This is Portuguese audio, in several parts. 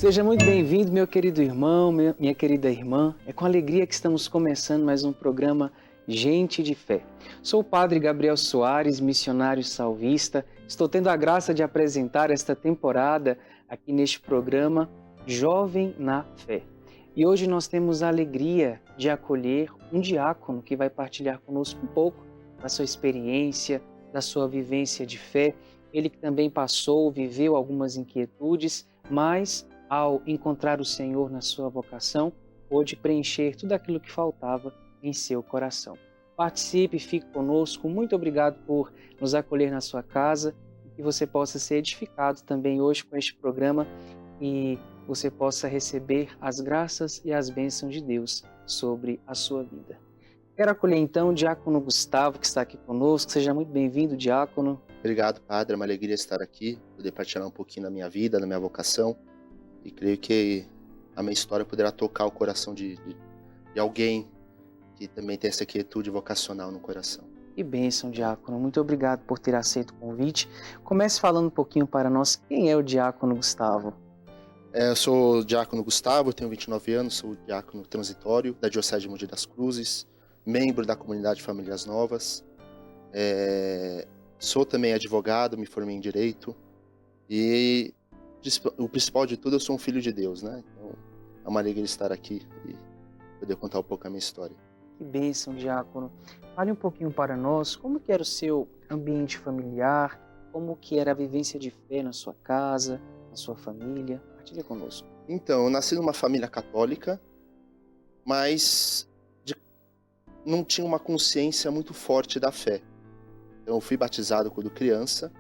Seja muito bem-vindo, meu querido irmão, minha querida irmã. É com alegria que estamos começando mais um programa Gente de Fé. Sou o Padre Gabriel Soares, missionário salvista. Estou tendo a graça de apresentar esta temporada aqui neste programa Jovem na Fé. E hoje nós temos a alegria de acolher um diácono que vai partilhar conosco um pouco da sua experiência, da sua vivência de fé. Ele que também passou, viveu algumas inquietudes, mas ao encontrar o Senhor na sua vocação, pôde preencher tudo aquilo que faltava em seu coração. Participe, fique conosco. Muito obrigado por nos acolher na sua casa e que você possa ser edificado também hoje com este programa e você possa receber as graças e as bênçãos de Deus sobre a sua vida. Quero acolher então o diácono Gustavo, que está aqui conosco. Seja muito bem-vindo, diácono. Obrigado, Padre. É uma alegria estar aqui, poder partilhar um pouquinho da minha vida, da minha vocação. E creio que a minha história poderá tocar o coração de alguém que também tem essa quietude vocacional no coração. Que bênção, diácono. Muito obrigado por ter aceito o convite. Comece falando um pouquinho para nós quem é o diácono Gustavo. Eu sou o diácono Gustavo, tenho 29 anos, sou diácono transitório da Diocese de Mogi das Cruzes, membro da comunidade Famílias Novas. Sou também advogado, me formei em Direito e o principal de tudo, eu sou um filho de Deus, né? Então, é uma alegria estar aqui e poder contar um pouco a minha história. Que bênção, diácono. Fale um pouquinho para nós como que era o seu ambiente familiar, como que era a vivência de fé na sua casa, na sua família. Partilha conosco. Então, eu nasci numa família católica, mas não tinha uma consciência muito forte da fé. Então, eu fui batizado quando criança.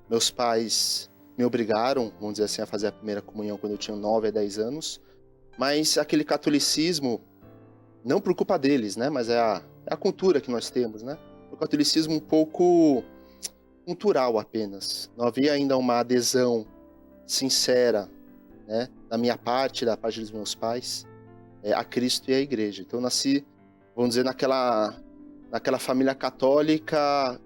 Meus pais me obrigaram, vamos dizer assim, a fazer a primeira comunhão quando eu tinha 9 a 10 anos. Mas aquele catolicismo, não por culpa deles, né? Mas é a cultura que nós temos, né? O catolicismo um pouco cultural apenas. Não havia ainda uma adesão sincera, né? Da minha parte, da parte dos meus pais, a Cristo e à Igreja. Então eu nasci, vamos dizer, naquela família católica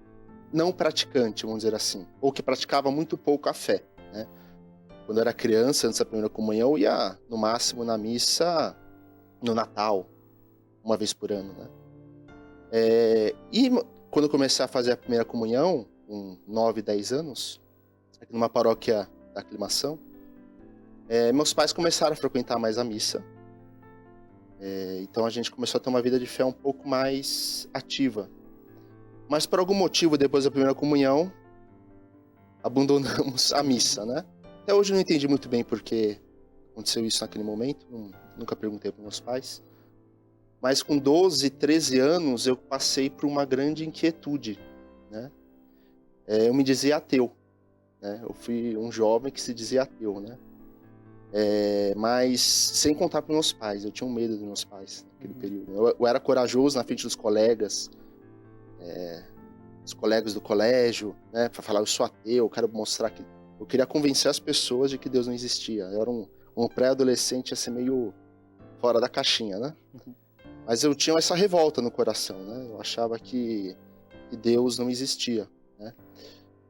não praticante, vamos dizer assim, ou que praticava muito pouco a fé, né? Quando eu era criança, antes da primeira comunhão, eu ia no máximo na missa no Natal, uma vez por ano, né? E quando eu comecei a fazer a primeira comunhão, com 9, 10 anos, aqui numa paróquia da Aclimação, meus pais começaram a frequentar mais a missa. Então a gente começou a ter uma vida de fé um pouco mais ativa. Mas por algum motivo, depois da primeira comunhão, abandonamos a missa, né? Até hoje eu não entendi muito bem por que aconteceu isso naquele momento, nunca perguntei para meus pais. Mas com 12, 13 anos eu passei por uma grande inquietude, né? Eu me dizia ateu, né? Eu fui um jovem que se dizia ateu, né? Mas sem contar para meus pais, eu tinha um medo dos meus pais naquele período. Eu era corajoso na frente dos colegas, os colegas do colégio, né, para falar eu sou ateu, eu quero mostrar que eu queria convencer as pessoas de que Deus não existia. Eu era um pré-adolescente assim meio fora da caixinha, né? Mas eu tinha essa revolta no coração, né? Eu achava que Deus não existia, né?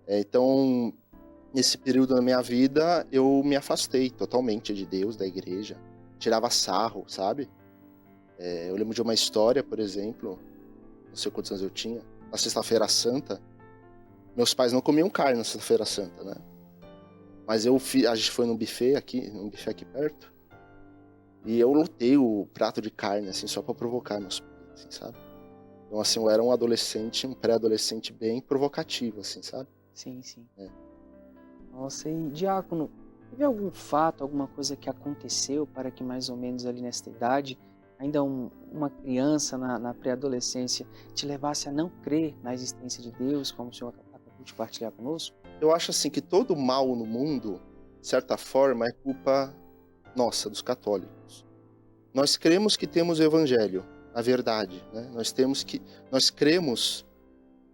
Então, nesse período da minha vida, eu me afastei totalmente de Deus, da igreja, tirava sarro, sabe? Eu lembro de uma história, por exemplo, não sei quantos anos eu tinha, na Sexta-feira Santa, meus pais não comiam carne na Sexta-feira Santa, né? Mas a gente foi num buffet aqui perto, e eu lotei o prato de carne, assim, só pra provocar meus pais, assim, sabe? Então, assim, eu era um adolescente, um pré-adolescente bem provocativo, assim, sabe? Sim. Nossa, e diácono, teve algum fato, alguma coisa que aconteceu para que mais ou menos ali nesta idade, ainda uma criança na pré-adolescência, te levasse a não crer na existência de Deus, como o senhor acabou de partilhar conosco? Eu acho assim que todo mal no mundo, de certa forma, é culpa nossa, dos católicos. Nós cremos que temos o Evangelho, a verdade, né? Nós cremos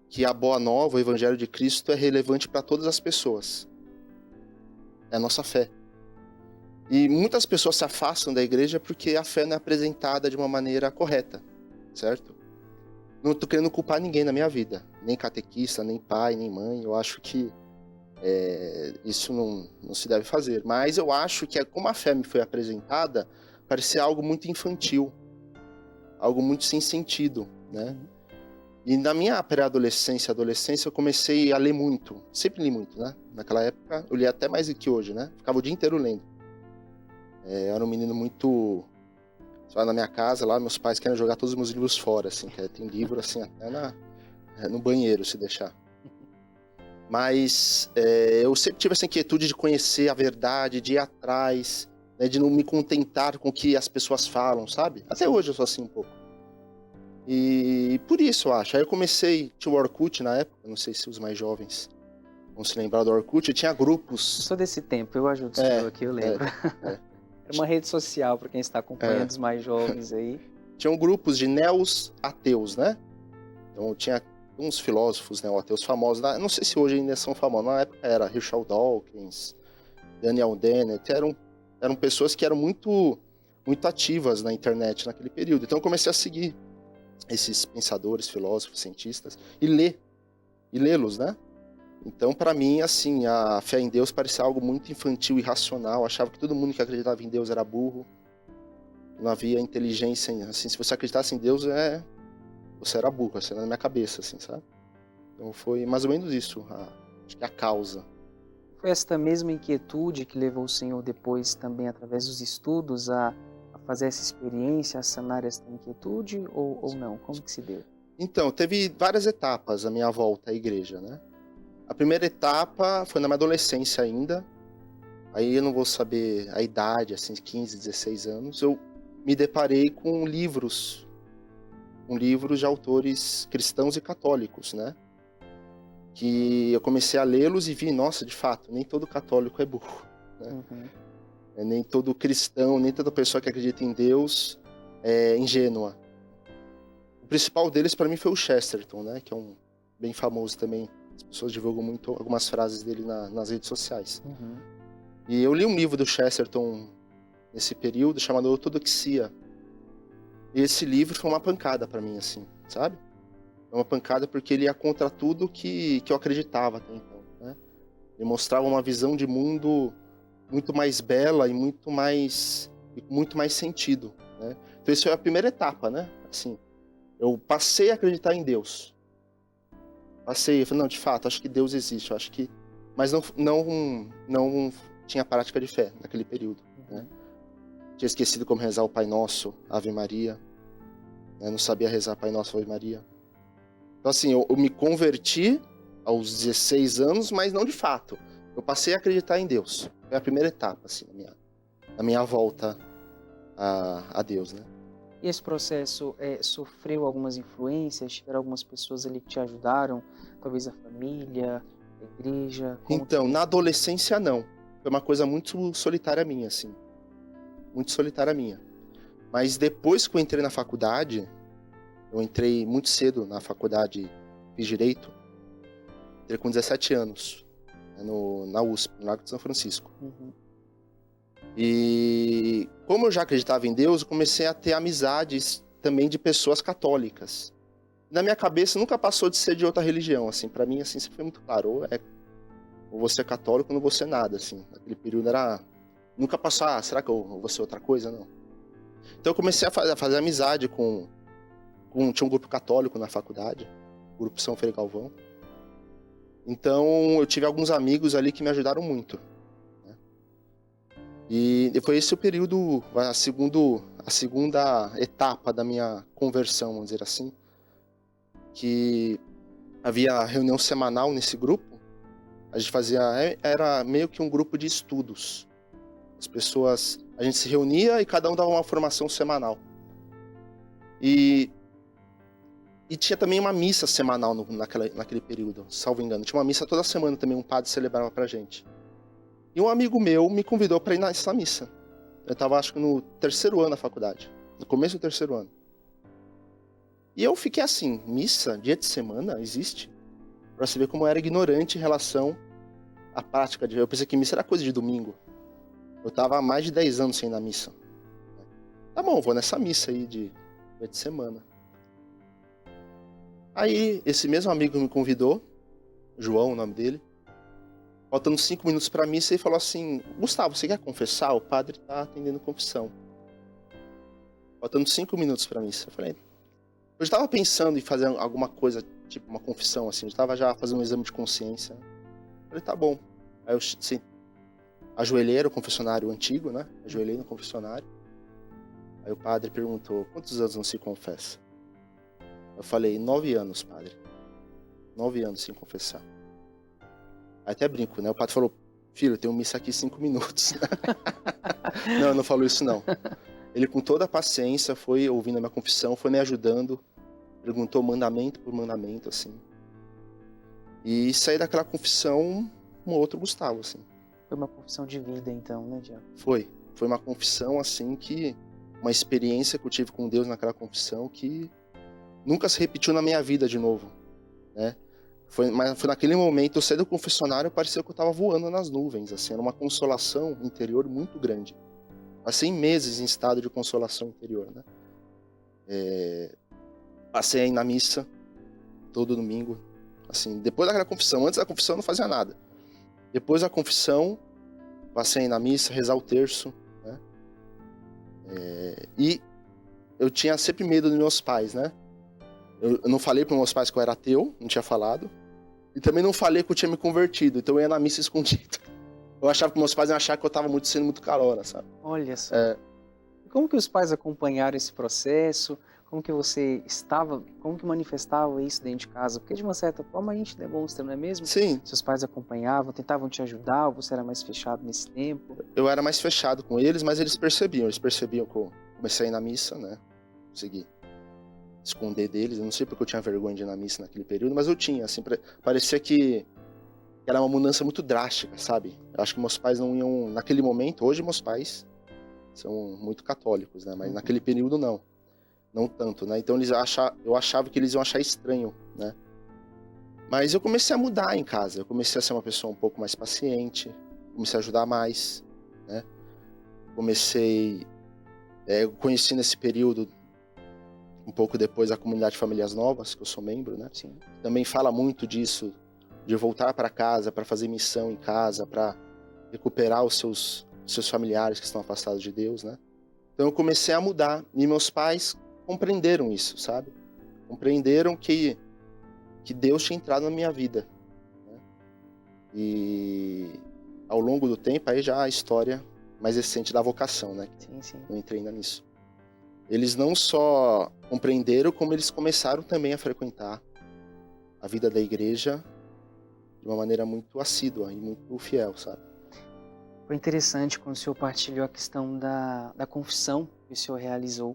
que a Boa Nova, o Evangelho de Cristo, é relevante para todas as pessoas. É a nossa fé. E muitas pessoas se afastam da igreja porque a fé não é apresentada de uma maneira correta, certo? Não estou querendo culpar ninguém na minha vida, nem catequista, nem pai, nem mãe. Eu acho que Isso não se deve fazer. Mas eu acho que, como a fé me foi apresentada, parecia algo muito infantil, algo muito sem sentido, né? E na minha pré-adolescência, adolescência, eu comecei a ler muito. Sempre li muito, né? Naquela época, eu lia até mais do que hoje, né? Ficava o dia inteiro lendo. Eu era um menino muito... Você vai na minha casa, lá, meus pais querem jogar todos os meus livros fora, assim. Tem livro, assim, até no banheiro, se deixar. Mas eu sempre tive essa inquietude de conhecer a verdade, de ir atrás, né? De não me contentar com o que as pessoas falam, sabe? Até hoje eu sou assim um pouco. E por isso, eu acho. Aí eu comecei, tinha o Orkut na época, não sei se os mais jovens vão se lembrar do Orkut, tinha grupos. Eu sou desse tempo, eu ajudo o senhor aqui, eu lembro. Era uma rede social, para quem está acompanhando os mais jovens aí. Tinham grupos de neos-ateus, né? Então tinha uns filósofos neo-ateus famosos, não sei se hoje ainda são famosos, na época era Richard Dawkins, Daniel Dennett, eram pessoas que eram muito, muito ativas na internet naquele período. Então eu comecei a seguir esses pensadores, filósofos, cientistas, e lê-los, né? Então, para mim, assim, a fé em Deus parecia algo muito infantil e irracional. Eu achava que todo mundo que acreditava em Deus era burro. Não havia inteligência, assim, se você acreditasse em Deus, você era burro, assim, na minha cabeça, assim, sabe? Então foi mais ou menos isso, acho que a causa. Foi esta mesma inquietude que levou o senhor depois também, através dos estudos, a fazer essa experiência, a sanar essa inquietude ou não? Como que se deu? Então, teve várias etapas a minha volta à igreja, né? A primeira etapa foi na minha adolescência ainda. Aí eu não vou saber a idade, assim, 15, 16 anos. Eu me deparei com livros de autores cristãos e católicos, né? Que eu comecei a lê-los e vi, nossa, de fato, nem todo católico é burro, né? Uhum. Nem todo cristão, nem toda pessoa que acredita em Deus é ingênua. O principal deles, para mim, foi o Chesterton, né? Que é um bem famoso também. As pessoas divulgam muito algumas frases dele nas redes sociais. Uhum. E eu li um livro do Chesterton nesse período, chamado Ortodoxia. E esse livro foi uma pancada para mim, assim, sabe? Foi uma pancada porque ele ia contra tudo que eu acreditava até então, né? Ele mostrava uma visão de mundo muito mais bela e com muito mais sentido, né? Então isso foi a primeira etapa, né? Assim, eu passei a acreditar em Deus. Eu falei, não, de fato, acho que Deus existe, eu acho que... Mas não tinha prática de fé naquele período, né? Tinha esquecido como rezar o Pai Nosso, Ave Maria, né? Não sabia rezar Pai Nosso, Ave Maria. Então assim, eu me converti aos 16 anos, mas não de fato. Eu passei a acreditar em Deus. Foi a primeira etapa, assim, na minha volta a Deus, né? E esse processo sofreu algumas influências? Tiveram algumas pessoas ali que te ajudaram? Talvez a família, a igreja? Então, na adolescência, não. Foi uma coisa muito solitária minha, assim. Muito solitária minha. Mas depois que eu entrei na faculdade, eu entrei muito cedo na faculdade, fiz Direito. Entrei com 17 anos, na USP, no Largo de São Francisco. Uhum. E como eu já acreditava em Deus, eu comecei a ter amizades também de pessoas católicas. Na minha cabeça nunca passou de ser de outra religião, assim, para mim assim sempre foi muito claro, ou você é católico ou não vou ser nada, assim. Naquele período nunca passou, será que eu vou ser outra coisa, não. Então eu comecei a fazer amizade tinha um grupo católico na faculdade, o grupo São Frei Galvão. Então eu tive alguns amigos ali que me ajudaram muito. E foi esse o período, a segunda etapa da minha conversão, vamos dizer assim, que havia reunião semanal nesse grupo. A gente era meio que um grupo de estudos. As pessoas, a gente se reunia e cada um dava uma formação semanal. E tinha também uma missa semanal naquele período, salvo engano. Tinha uma missa toda semana também, um padre celebrava pra gente. E um amigo meu me convidou para ir nessa missa. Eu estava, acho que no terceiro ano da faculdade. No começo do terceiro ano. E eu fiquei assim, missa, dia de semana, existe? Para você ver como eu era ignorante em relação à prática. Eu pensei que missa era coisa de domingo. Eu estava há mais de 10 anos sem ir na missa. Tá bom, vou nessa missa aí de dia de semana. Aí, esse mesmo amigo me convidou, João, o nome dele. faltando 5 minutos para a missa, ele falou assim: Gustavo, você quer confessar? O padre tá atendendo confissão. Faltando 5 minutos para a missa. Eu falei, eu estava pensando em fazer alguma coisa, tipo uma confissão, assim. Eu estava já fazendo um exame de consciência. Eu falei, tá bom. Aí eu assim, ajoelhei, era o confessionário antigo, né? Ajoelhei no confessionário. Aí o padre perguntou, quantos anos não se confessa? Eu falei, 9 anos, padre. 9 anos sem confessar. Aí até brinco, né? O padre falou, filho, tem uma missa aqui 5 minutos. Não, eu não falo isso não. Ele com toda a paciência foi ouvindo a minha confissão, foi me ajudando, perguntou mandamento por mandamento, assim. E saí daquela confissão um outro Gustavo, assim. Foi uma confissão de vida, então, né, Diácono? Foi uma confissão, assim, que... Uma experiência que eu tive com Deus naquela confissão que nunca se repetiu na minha vida de novo, né? Mas foi naquele momento, eu saí do confessionário, parecia que eu estava voando nas nuvens, assim, era uma consolação interior muito grande. Passei meses em estado de consolação interior, né? Passei aí na missa, todo domingo, assim, depois daquela confissão. Antes da confissão eu não fazia nada. Depois da confissão, passei aí na missa, rezar o terço, né? E eu tinha sempre medo dos meus pais, né? Eu não falei para meus pais que eu era ateu, não tinha falado. E também não falei que eu tinha me convertido, então eu ia na missa escondido. Eu achava que meus pais iam achar que eu estava sendo muito calora, sabe? Olha só. Como que os pais acompanharam esse processo? Como que você estava, como que manifestava isso dentro de casa? Porque de uma certa forma a gente demonstra, não é mesmo? Sim. Seus pais acompanhavam, tentavam te ajudar, ou você era mais fechado nesse tempo? Eu era mais fechado com eles, mas eles percebiam que eu comecei a ir na missa, né? Consegui esconder deles, eu não sei porque eu tinha vergonha de ir na missa naquele período, mas eu tinha, assim, parecia que era uma mudança muito drástica, sabe? Eu acho que meus pais não iam, naquele momento, hoje meus pais são muito católicos, né? Mas naquele período não tanto, né? Então eu achava que eles iam achar estranho, né? Mas eu comecei a mudar em casa, eu comecei a ser uma pessoa um pouco mais paciente, comecei a ajudar mais, né? Eu conheci nesse período, um pouco depois, a comunidade Famílias Novas, que eu sou membro, né? Sim. Também fala muito disso, de voltar para casa, para fazer missão em casa, para recuperar os seus familiares que estão afastados de Deus, né? Então eu comecei a mudar, e meus pais compreenderam isso, sabe? Compreenderam que Deus tinha entrado na minha vida, né? E ao longo do tempo, aí já a história mais recente da vocação, né? Sim. Eu entrei ainda nisso. Eles não só compreenderam, como eles começaram também a frequentar a vida da igreja de uma maneira muito assídua e muito fiel, sabe? Foi interessante quando o senhor partilhou a questão da confissão que o senhor realizou.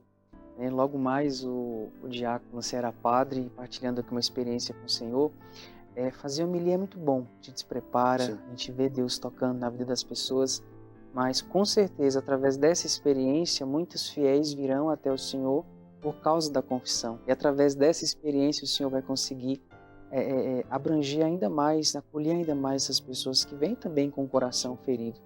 Logo mais o diácono, você era padre, partilhando aqui uma experiência com o senhor. Fazer homilia é muito bom, a gente se prepara, Sim. a gente vê Deus tocando na vida das pessoas, mas com certeza, através dessa experiência, muitos fiéis virão até o Senhor por causa da confissão. E através dessa experiência, o Senhor vai conseguir abranger ainda mais, acolher ainda mais essas pessoas que vêm também com o coração ferido,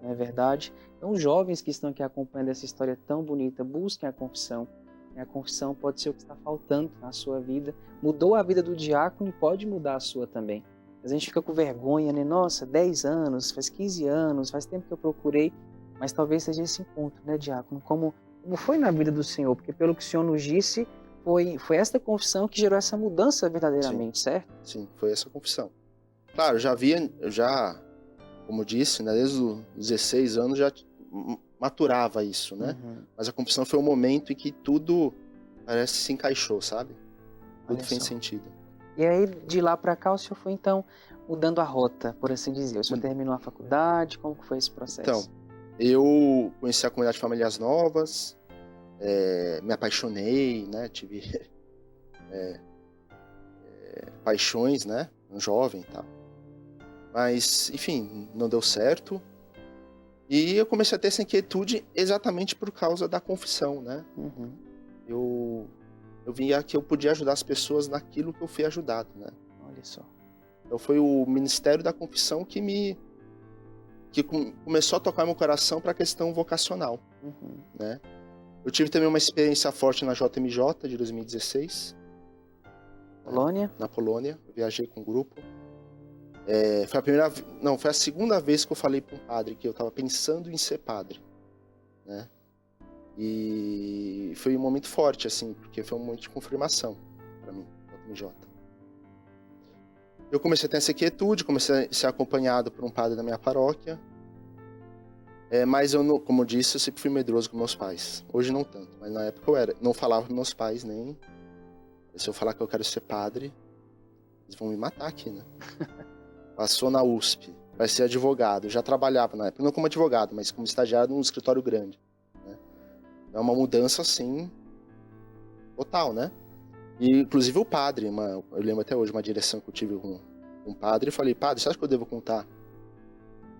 não é verdade? Então, os jovens que estão aqui acompanhando essa história tão bonita, busquem a confissão. A confissão pode ser o que está faltando na sua vida. Mudou a vida do diácono e pode mudar a sua também. Mas a gente fica com vergonha, né? Nossa, 10 anos, faz 15 anos, faz tempo que eu procurei. Mas talvez seja esse encontro, né, diácono? Como foi na vida do Senhor? Porque pelo que o Senhor nos disse, foi esta confissão que gerou essa mudança verdadeiramente, Sim. certo? Sim, foi essa confissão. Claro, eu já, como eu disse, né, desde os 16 anos já maturava isso, né? Uhum. Mas a confissão foi um momento em que tudo parece que se encaixou, sabe? Tudo Olha fez só. sentido. E aí, de lá para cá, o senhor foi, então, mudando a rota, por assim dizer. O senhor terminou a faculdade, como que foi esse processo? Então, eu conheci a comunidade Famílias Novas, me apaixonei, né? Tive paixões, né? Um jovem e tal. Mas, enfim, não deu certo. E eu comecei a ter essa inquietude exatamente por causa da confissão, né? Uhum. Eu via que eu podia ajudar as pessoas naquilo que eu fui ajudado, né? Olha só. Então foi o Ministério da Confissão que começou a tocar meu coração para a questão vocacional, né? Eu tive também uma experiência forte na JMJ de 2016. Polônia? Na Polônia, eu viajei com um grupo. Foi a segunda vez que eu falei para um padre que eu estava pensando em ser padre, né? E foi um momento forte, assim, porque foi um momento de confirmação para mim, no JMJ. Eu comecei a ter essa quietude, comecei a ser acompanhado por um padre da minha paróquia, mas eu, como eu disse, eu sempre fui medroso com meus pais. Hoje não tanto, mas na época eu não falava com meus pais nem. Se eu falar que eu quero ser padre, eles vão me matar aqui, né? Passou na USP, vai ser advogado. Eu já trabalhava na época, não como advogado, mas como estagiário num escritório grande, né? É uma mudança, assim, total, né? E, inclusive, o padre, eu lembro até hoje uma direção que eu tive com um padre, e falei, padre, você acha que eu devo contar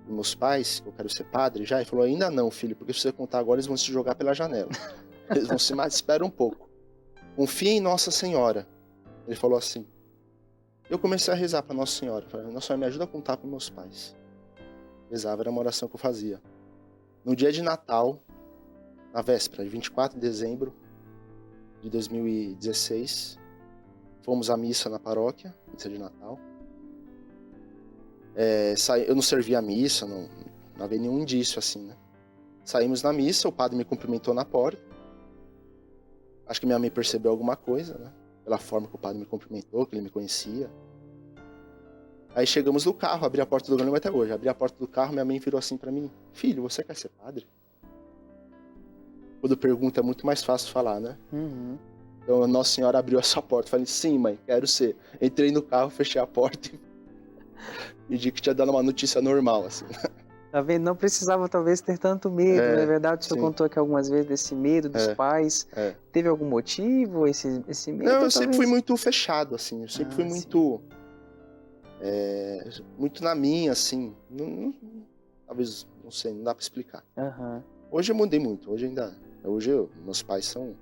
pros meus pais que eu quero ser padre já? Ele falou, ainda não, filho, porque se você contar agora, eles vão se jogar pela janela. Eles vão se matar, espera um pouco. Confia em Nossa Senhora. Ele falou assim. Eu comecei a rezar para Nossa Senhora. Falei, Nossa Senhora, me ajuda a contar para meus pais. Rezava, era uma oração que eu fazia. No dia de Natal, na véspera, de 24 de dezembro de 2016, fomos à missa na paróquia, missa de Natal. Eu não servi a missa, não havia nenhum indício assim, né? Saímos na missa, o padre me cumprimentou na porta. Acho que minha mãe percebeu alguma coisa, né? Pela forma que o padre me cumprimentou, que ele me conhecia. Aí chegamos no carro, abri a porta do carro, lembro até hoje. Abri a porta do carro, minha mãe virou assim pra mim: filho, você quer ser padre? Quando pergunta é muito mais fácil falar, né? Uhum. Então Nossa Senhora abriu essa porta. Falei, sim, mãe, quero ser. Entrei no carro, fechei a porta e pedi que tinha dado uma notícia normal, assim. Tá vendo? Não precisava talvez ter tanto medo, não é verdade? O senhor sim. contou aqui algumas vezes desse medo dos pais. Teve algum motivo esse medo? Não, eu sempre fui muito fechado, assim. Eu sempre fui muito... muito na minha, assim. Talvez, não sei, não dá pra explicar. Uhum. Hoje eu mudei muito. Meus pais são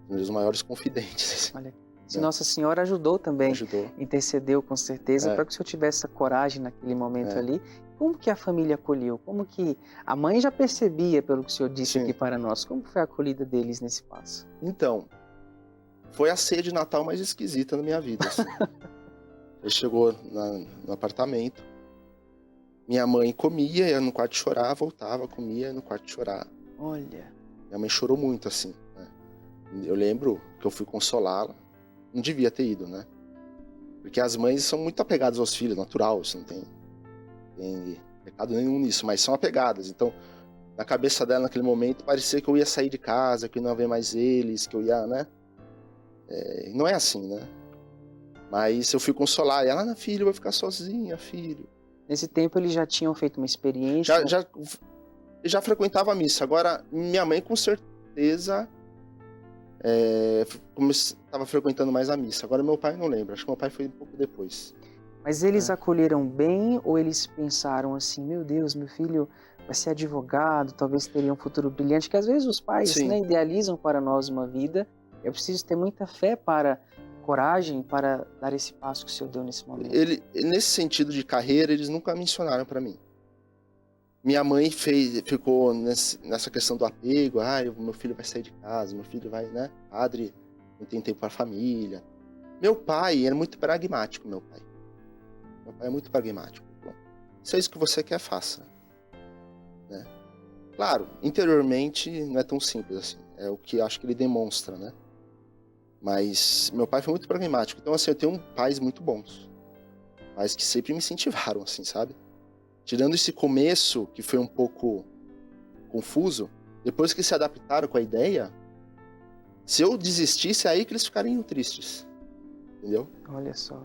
meus maiores confidentes. Olha, se Nossa Senhora ajudou também, intercedeu com certeza, para que o senhor tivesse essa coragem naquele momento ali. Como que a família acolheu? Como que a mãe já percebia, pelo que o senhor disse aqui para nós, como foi a acolhida deles nesse passo? Então, foi a ceia de Natal mais esquisita na minha vida. Assim. Ele chegou no apartamento, minha mãe comia, ia no quarto chorar, voltava, comia, ia no quarto chorar. Olha. Minha mãe chorou muito, assim, né? Eu lembro que eu fui consolá-la, não devia ter ido, né? Porque as mães são muito apegadas aos filhos, natural, isso não tem pecado nenhum nisso, mas são apegadas. Então, na cabeça dela, naquele momento, parecia que eu ia sair de casa, que eu não ia ver mais eles, que eu ia, né? Não é assim, né? Mas eu fui consolar, e ela, filho, vai ficar sozinha, filho. Nesse tempo, eles já tinham feito uma experiência? Já frequentava a missa. Agora, minha mãe, com certeza, estava frequentando mais a missa. Agora, meu pai, não lembro. Acho que meu pai foi um pouco depois. Mas eles acolheram bem ou eles pensaram assim, meu Deus, meu filho vai ser advogado, talvez teria um futuro brilhante, que às vezes os pais idealizam para nós uma vida. É preciso ter muita fé coragem para dar esse passo que o senhor deu nesse momento. Nesse sentido de carreira, eles nunca mencionaram para mim. Minha mãe ficou nessa questão do apego, meu filho vai sair de casa, meu filho vai, né, padre, não tem tempo para a família. Meu pai era muito pragmático, Meu pai é muito pragmático. Bom, se é isso que você quer, faça. Né? Claro, interiormente não é tão simples assim. É o que acho que ele demonstra, né? Mas meu pai foi muito pragmático. Então, assim, eu tenho pais muito bons. Pais que sempre me incentivaram, assim, sabe? Tirando esse começo, que foi um pouco confuso, depois que se adaptaram com a ideia, se eu desistisse, é aí que eles ficariam tristes. Entendeu? Olha só.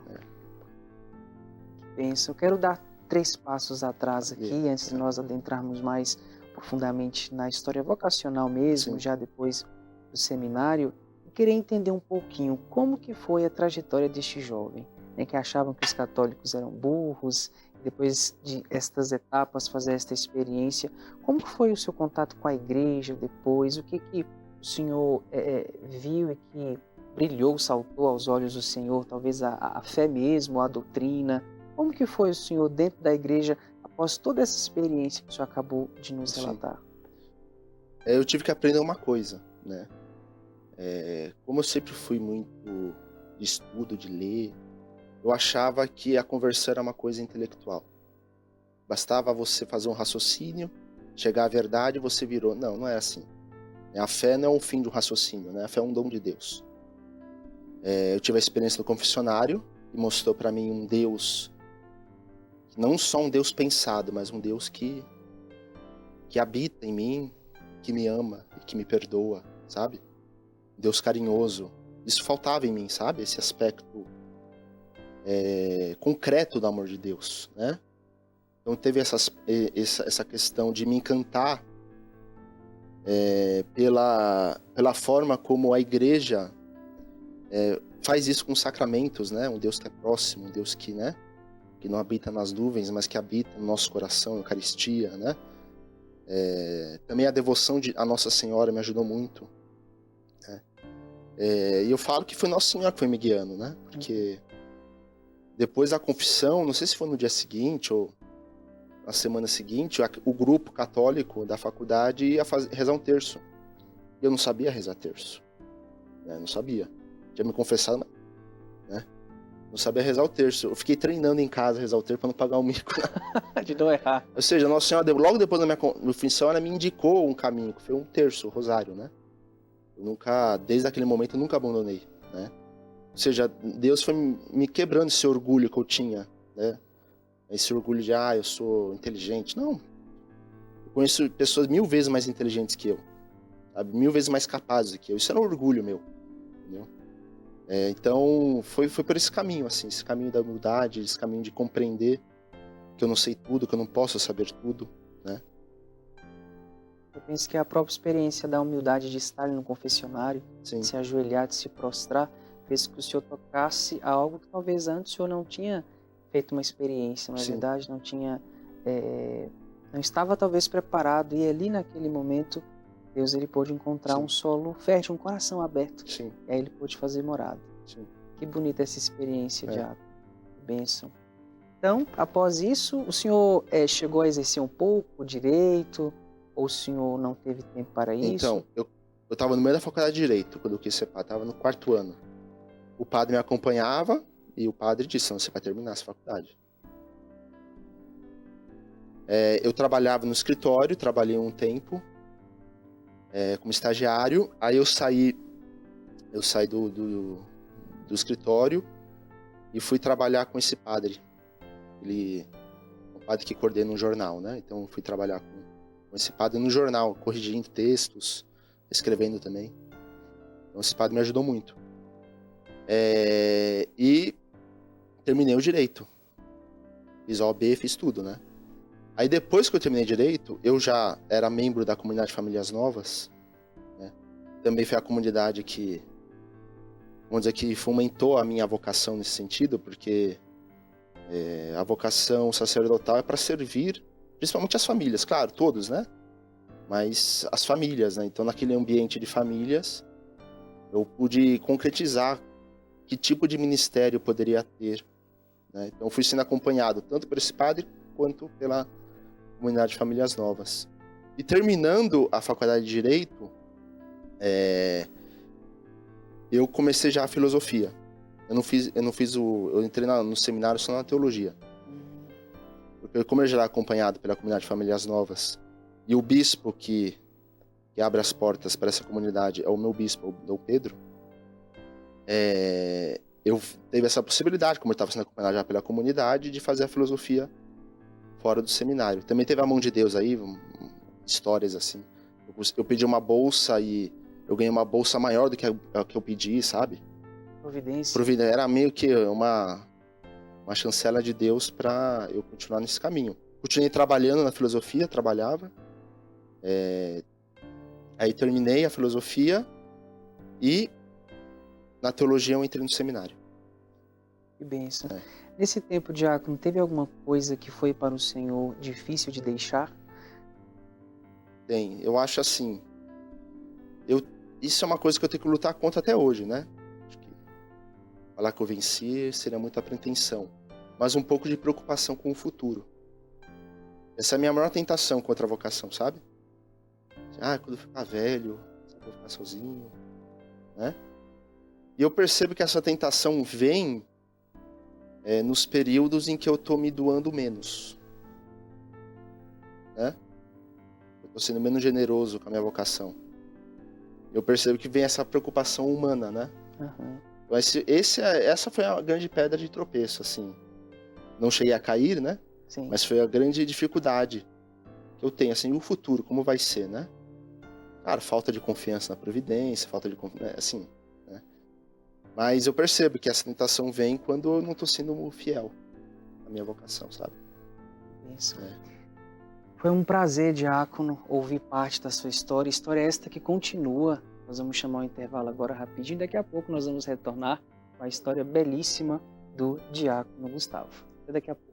Eu quero dar 3 passos atrás aqui, antes de nós adentrarmos mais profundamente na história vocacional mesmo, já depois do seminário. Eu queria entender um pouquinho como que foi a trajetória deste jovem, né, que achavam que os católicos eram burros, depois de estas etapas fazer esta experiência. Como foi o seu contato com a igreja depois? O que o senhor viu e que brilhou, saltou aos olhos do senhor? Talvez a fé mesmo, a doutrina. Como que foi o senhor dentro da igreja após toda essa experiência que o senhor acabou de nos relatar? Eu tive que aprender uma coisa, né? Como eu sempre fui muito de estudo, de ler, eu achava que a conversão era uma coisa intelectual. Bastava você fazer um raciocínio, chegar à verdade e você virou. Não, não é assim. A fé não é o fim do raciocínio, né? A fé é um dom de Deus. Eu tive a experiência do confessionário, que mostrou para mim um Deus, não só um Deus pensado, mas um Deus que habita em mim, que me ama e que me perdoa, sabe? Deus carinhoso. Isso faltava em mim, sabe? Esse aspecto concreto do amor de Deus, né? Então teve essa questão de me encantar pela forma como a igreja faz isso com os sacramentos, né? Um Deus que é próximo, um Deus que, né? Que não habita nas nuvens, mas que habita no nosso coração, na Eucaristia, né? Também a devoção a Nossa Senhora me ajudou muito, né? E eu falo que foi Nossa Senhora que foi me guiando, né? Porque depois da confissão, não sei se foi no dia seguinte ou na semana seguinte, o grupo católico da faculdade ia rezar um terço. E eu não sabia rezar terço, né? Não sabia. Tinha me confessado, né? Não sabia rezar o terço. Eu fiquei treinando em casa rezar o terço para não pagar o mico. De não errar. Ou seja, Nossa Senhora, logo depois da minha confissão, ela me indicou um caminho, que foi um terço, o rosário, né? Desde aquele momento, eu nunca abandonei, né? Ou seja, Deus foi me quebrando esse orgulho que eu tinha, né? Esse orgulho de, eu sou inteligente. Não. Eu conheço pessoas 1000 vezes mais inteligentes que eu, sabe? 1000 vezes mais capazes que eu. Isso era um orgulho meu, entendeu? Então, foi por esse caminho, assim, esse caminho da humildade, esse caminho de compreender que eu não sei tudo, que eu não posso saber tudo, né? Eu penso que a própria experiência da humildade de estar no confessionário, de se ajoelhar, de se prostrar, fez com que o senhor tocasse a algo que talvez antes o senhor não tinha feito uma experiência, na verdade, não tinha, não estava talvez preparado, e ali naquele momento Deus ele pôde encontrar um solo fértil, um coração aberto, e aí ele pôde fazer morada. Que bonita essa experiência, Diácono. Bênção. Então, após isso, o senhor chegou a exercer um pouco o direito, ou o senhor não teve tempo para isso? Então, eu estava no meio da faculdade de Direito, quando eu quis ser padre, estava no 4º ano. O padre me acompanhava e o padre disse, não, você vai terminar essa faculdade. Eu trabalhava no escritório, trabalhei um tempo como estagiário, aí eu saí do escritório e fui trabalhar com esse padre. Ele é um padre que coordena um jornal, né? Então eu fui trabalhar com esse padre no jornal, corrigindo textos, escrevendo também. Então esse padre me ajudou muito. E terminei o direito. Fiz OAB, fiz tudo, né? Aí depois que eu terminei direito, eu já era membro da comunidade Famílias Novas, né? Também foi a comunidade que, vamos dizer, que fomentou a minha vocação nesse sentido, porque a vocação sacerdotal é para servir principalmente as famílias, claro, todos, né? Mas as famílias, né? Então naquele ambiente de famílias, eu pude concretizar que tipo de ministério eu poderia ter, né? Então fui sendo acompanhado tanto por esse padre quanto pela comunidade de Famílias Novas. E terminando a faculdade de Direito, eu comecei já a filosofia. Eu entrei no seminário só na teologia. Porque como eu já era acompanhado pela comunidade de Famílias Novas, e o bispo que abre as portas para essa comunidade é o meu bispo, o Dom Pedro, eu teve essa possibilidade, como eu estava sendo acompanhado já pela comunidade, de fazer a filosofia fora do seminário. Também teve a mão de Deus aí, histórias assim. Eu pedi uma bolsa e eu ganhei uma bolsa maior do que a que eu pedi, sabe? Providência. Era meio que uma chancela de Deus para eu continuar nesse caminho. Continuei trabalhando na filosofia, trabalhava. Aí terminei a filosofia e na teologia eu entrei no seminário. Que bênção. Nesse tempo, Diácono, teve alguma coisa que foi para o Senhor difícil de deixar? Eu acho assim, isso é uma coisa que eu tenho que lutar contra até hoje, né? Acho que falar que eu venci seria muita pretensão, mas um pouco de preocupação com o futuro. Essa é a minha maior tentação contra a vocação, sabe? Quando eu ficar velho, eu vou ficar sozinho, né? E eu percebo que essa tentação vem nos períodos em que eu tô me doando menos, né? Eu tô sendo menos generoso com a minha vocação. Eu percebo que vem essa preocupação humana, né? Uhum. Então, essa foi a grande pedra de tropeço, assim. Não cheguei a cair, né? Sim. Mas foi a grande dificuldade que eu tenho, assim, o futuro, como vai ser, né? Cara, falta de confiança na providência, falta de confiança, assim, né? Mas eu percebo que essa tentação vem quando eu não tô sendo fiel à minha vocação, sabe? Isso. É. Foi um prazer, Diácono, ouvir parte da sua história. História esta que continua. Nós vamos chamar o intervalo agora rapidinho. Daqui a pouco nós vamos retornar com a história belíssima do Diácono Gustavo. Até daqui a pouco.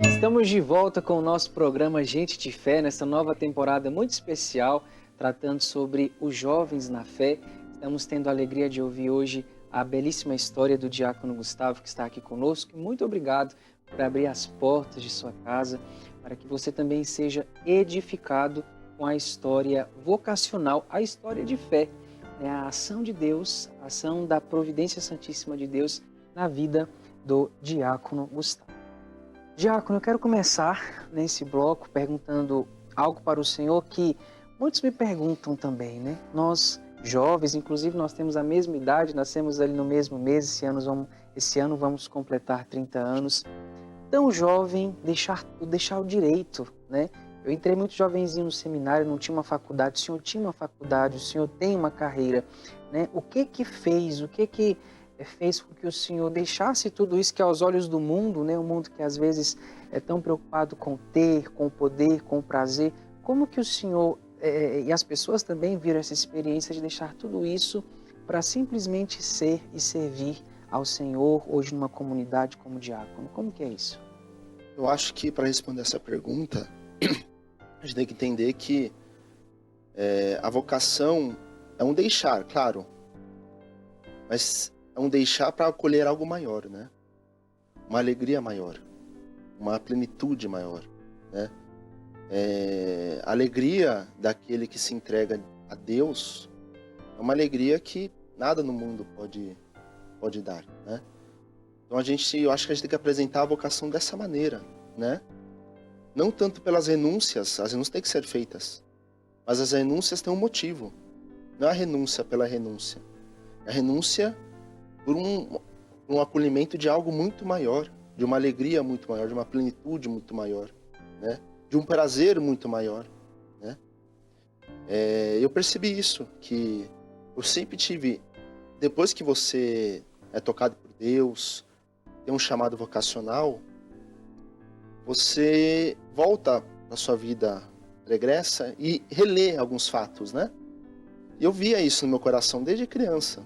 Estamos de volta com o nosso programa Gente de Fé, nessa nova temporada muito especial, tratando sobre os jovens na fé. Estamos tendo a alegria de ouvir hoje a belíssima história do Diácono Gustavo, que está aqui conosco. Muito obrigado por abrir as portas de sua casa, para que você também seja edificado com a história vocacional, a história de fé, né? A ação de Deus, a ação da providência santíssima de Deus na vida do Diácono Gustavo. Diácono, eu quero começar nesse bloco perguntando algo para o senhor que muitos me perguntam também, né? Nós, jovens, inclusive nós temos a mesma idade, nascemos ali no mesmo mês, esse ano vamos completar 30 anos. Tão jovem, deixar o direito, né? Eu entrei muito jovenzinho no seminário, não tinha uma faculdade, o senhor tinha uma faculdade, o senhor tem uma carreira, né? O que fez com que o senhor deixasse tudo isso que aos olhos do mundo, né? O mundo que às vezes é tão preocupado com ter, com o poder, com o prazer, como que o senhor e as pessoas também viram essa experiência de deixar tudo isso para simplesmente ser e servir ao Senhor, hoje numa comunidade como diácono? Como que é isso? Eu acho que para responder essa pergunta, a gente tem que entender que a vocação é um deixar, claro, mas é um deixar para acolher algo maior, né? Uma alegria maior, uma plenitude maior, né? A alegria daquele que se entrega a Deus é uma alegria que nada no mundo pode dar, né? Então eu acho que a gente tem que apresentar a vocação dessa maneira, né? Não tanto pelas renúncias, as renúncias têm que ser feitas, mas as renúncias têm um motivo. Não é a renúncia pela renúncia, é a renúncia por um acolhimento de algo muito maior, de uma alegria muito maior, de uma plenitude muito maior, né? De um prazer muito maior, né? Eu percebi isso, que eu sempre tive, depois que você é tocado por Deus, tem um chamado vocacional, você volta na sua vida pregressa e relê alguns fatos, né? E eu via isso no meu coração desde criança,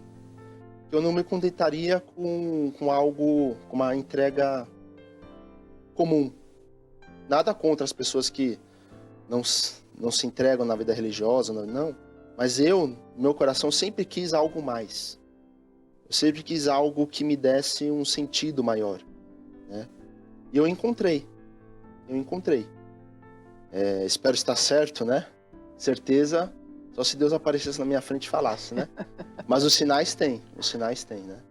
que eu não me contentaria com algo, com uma entrega comum. Nada contra as pessoas que não se entregam na vida religiosa, não. Mas no meu coração, sempre quis algo mais. Eu sempre quis algo que me desse um sentido maior, né? E eu encontrei. Espero estar certo, né? Certeza, só se Deus aparecesse na minha frente e falasse, né? Mas os sinais tem, né?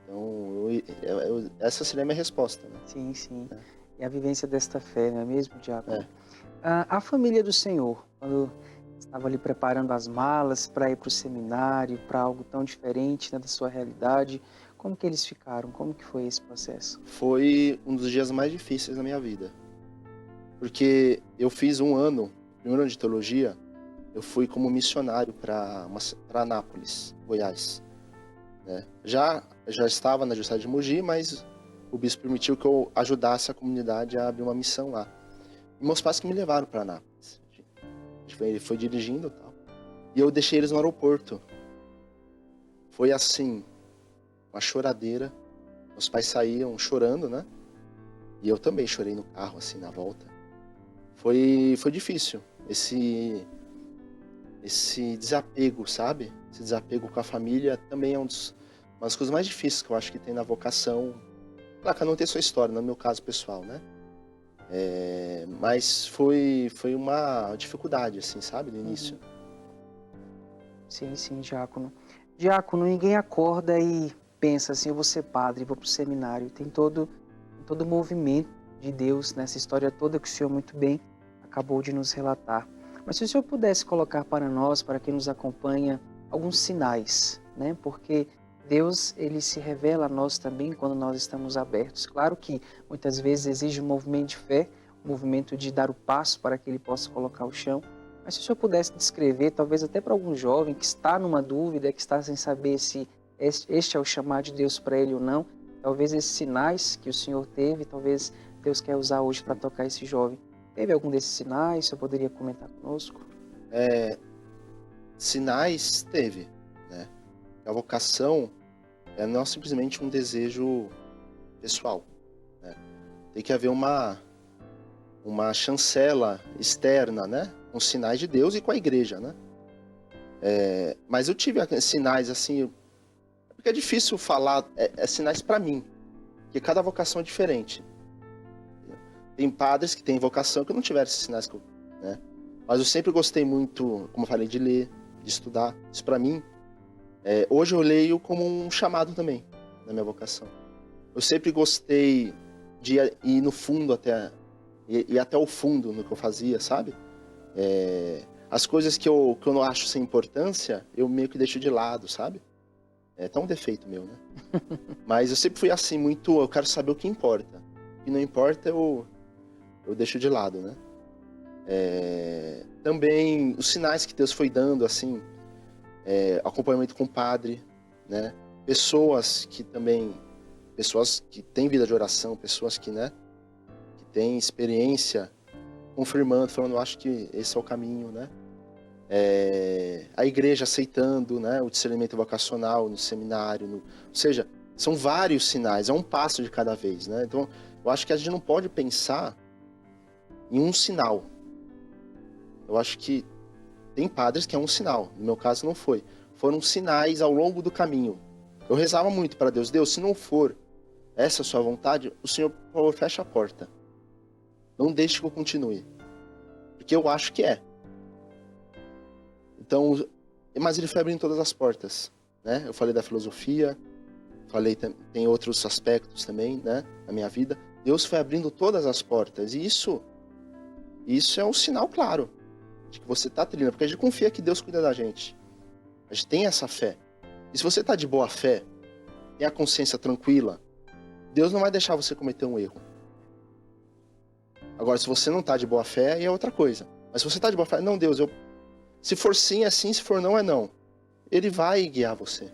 Então, essa seria a minha resposta, né? Sim, sim. E a vivência desta fé, não é mesmo, Diácono? A família do senhor, quando estava ali preparando as malas para ir para o seminário, para algo tão diferente, né, da sua realidade, como que eles ficaram? Como que foi esse processo? Foi um dos dias mais difíceis da minha vida. Porque eu fiz primeiro ano de teologia, eu fui como missionário para Anápolis, Goiás, né? Já estava na Diocese de Mogi, mas o bispo permitiu que eu ajudasse a comunidade a abrir uma missão lá. E meus pais que me levaram para Anápolis. Ele foi dirigindo e tal. E eu deixei eles no aeroporto. Foi assim, uma choradeira. Meus pais saíam chorando, né? E eu também chorei no carro, assim, na volta. Foi difícil. Esse desapego, sabe? Esse desapego com a família também é uma das coisas mais difíceis que eu acho que tem na vocação. Claro, cada um tem sua história, no meu caso pessoal, né? Mas foi uma dificuldade, assim, sabe? No início. Sim, sim, Diácono. Diácono, ninguém acorda e pensa assim, eu vou ser padre, vou para o seminário, tem todo o movimento de Deus nessa história toda que o senhor muito bem acabou de nos relatar. Mas se o senhor pudesse colocar para nós, para quem nos acompanha, alguns sinais, né? Porque Deus, ele se revela a nós também quando nós estamos abertos. Claro que muitas vezes exige um movimento de fé, um movimento de dar o passo para que ele possa colocar o chão. Mas se o senhor pudesse descrever, talvez até para algum jovem que está numa dúvida, que está sem saber se este é o chamado de Deus para ele ou não, talvez esses sinais que o senhor teve, talvez Deus quer usar hoje para tocar esse jovem. Teve algum desses sinais? O senhor poderia comentar conosco? Sinais teve, né? A vocação não é simplesmente um desejo pessoal, né? Tem que haver uma chancela externa, né? Com sinais de Deus e com a igreja, né? Mas eu tive sinais assim, porque é difícil falar sinais para mim, porque cada vocação é diferente. Tem padres que têm vocação que não tiveram esses sinais, né? Mas eu sempre gostei muito, como eu falei, de ler, de estudar. Isso para mim, hoje eu leio como um chamado também, na minha vocação. Eu sempre gostei de ir no fundo ir até o fundo no que eu fazia, sabe? As coisas que eu não acho sem importância, eu meio que deixo de lado, sabe? É até um defeito meu, né? Mas eu sempre fui assim, eu quero saber o que importa. O que não importa, eu deixo de lado, né? Também os sinais que Deus foi dando, assim, acompanhamento com o padre, né? Pessoas que têm vida de oração, pessoas que, né, que têm experiência, confirmando, falando, eu acho que esse é o caminho, né? A igreja aceitando, né, o discernimento vocacional no seminário, ou seja, são vários sinais, é um passo de cada vez, né? Então, eu acho que a gente não pode pensar em um sinal. Eu acho que tem padres que é um sinal, no meu caso não foi. Foram sinais ao longo do caminho. Eu rezava muito para Deus, se não for essa a sua vontade, o Senhor, por favor, fecha a porta. Não deixe que eu continue. Porque eu acho que é. Então, mas ele foi abrindo todas as portas, né? Eu falei da filosofia, tem outros aspectos também, né, na minha vida. Deus foi abrindo todas as portas, e isso é um sinal claro de que você está trilhando, porque a gente confia que Deus cuida da gente. A gente tem essa fé. E se você está de boa fé, tem a consciência tranquila, Deus não vai deixar você cometer um erro. Agora, se você não está de boa fé, aí é outra coisa. Mas se você está de boa fé, não, Deus, se for sim, é sim, se for não, é não. Ele vai guiar você.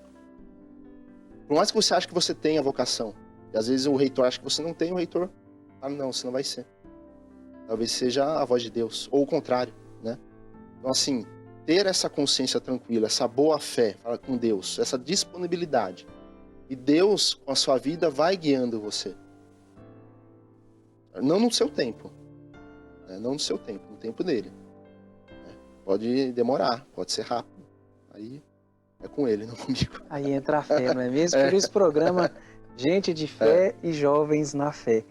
Por mais que você ache que você tem a vocação, e às vezes o reitor acha que você não tem, o reitor fala, não, você não vai ser. Talvez seja a voz de Deus, ou o contrário, né? Então, assim, ter essa consciência tranquila, essa boa fé com Deus, essa disponibilidade, e Deus, com a sua vida, vai guiando você. Não no seu tempo, né? Não no seu tempo, no tempo dele. Né? Pode demorar, pode ser rápido. Aí é com ele, não comigo. Aí entra a fé, não é mesmo? Por isso o programa Gente de Fé e Jovens na Fé.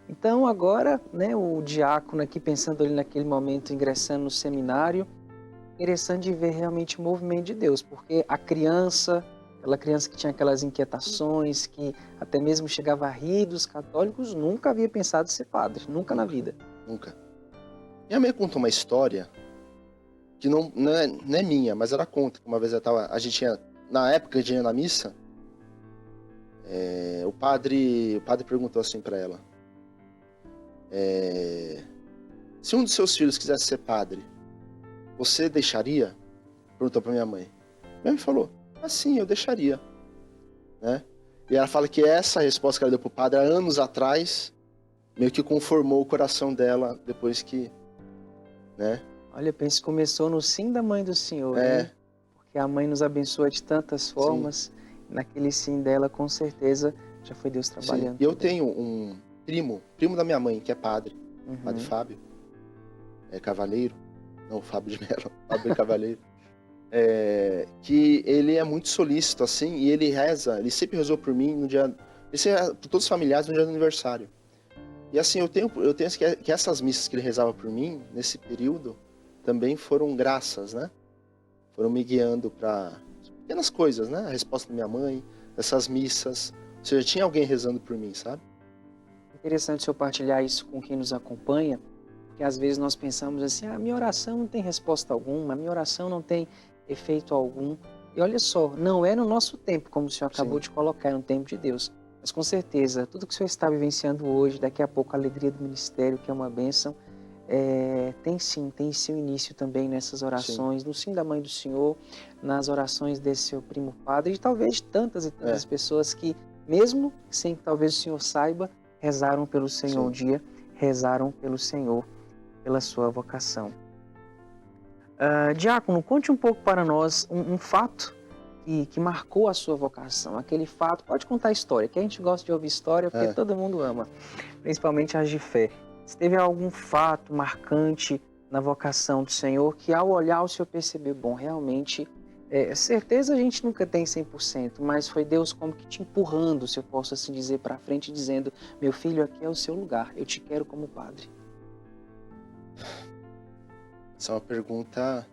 Então agora, né, o diácono aqui pensando ali naquele momento, ingressando no seminário, interessante de ver realmente o movimento de Deus, porque aquela criança que tinha aquelas inquietações, que até mesmo chegava a rir dos católicos, nunca havia pensado em ser padre, nunca na vida. Nunca. Minha mãe conta uma história que não é minha, mas ela conta que uma vez na época a gente ia na missa, o padre perguntou assim para ela, se um dos seus filhos quisesse ser padre, você deixaria? Perguntou para minha mãe. Minha mãe falou, sim, eu deixaria, né? E ela fala que essa resposta que ela deu pro padre há anos atrás meio que conformou o coração dela depois que, né? Olha, penso que começou no sim da mãe do Senhor, né? Porque a mãe nos abençoa de tantas formas. Sim. Naquele sim dela, com certeza, já foi Deus trabalhando. Sim. E eu tenho um primo da minha mãe, que é padre, padre Fábio, Cavaleiro, não, Fábio de Mello, Fábio Cavaleiro, que ele é muito solícito, assim, e ele sempre rezou por mim por todos os familiares no dia do aniversário. E assim, eu tenho que essas missas que ele rezava por mim, nesse período, também foram graças, né? Foram me guiando para pequenas coisas, né? A resposta da minha mãe, às dessas missas. Ou seja, tinha alguém rezando por mim, sabe? Interessante o senhor partilhar isso com quem nos acompanha, porque às vezes nós pensamos assim, a minha oração não tem resposta alguma, a minha oração não tem efeito algum. E olha só, não é no nosso tempo, como o senhor acabou Sim. de colocar, é no tempo de Deus. Mas com certeza, tudo que o senhor está vivenciando hoje, daqui a pouco a alegria do ministério, que é uma bênção, tem seu início também nessas Sim. orações, no sim da mãe do senhor, nas orações desse seu primo padre, e talvez de tantas e tantas pessoas que, mesmo sem que talvez o senhor saiba, rezaram pelo Senhor um Sim. dia, rezaram pelo Senhor, pela sua vocação. Diácono, conte um pouco para nós um fato que marcou a sua vocação, aquele fato, pode contar a história, que a gente gosta de ouvir história porque todo mundo ama, principalmente as de fé. Se teve algum fato marcante na vocação do Senhor que ao olhar o Senhor percebeu, bom, realmente, certeza a gente nunca tem 100%, mas foi Deus como que te empurrando, se eu posso assim dizer, para frente, dizendo, meu filho, aqui é o seu lugar, eu te quero como padre. Essa é uma pergunta,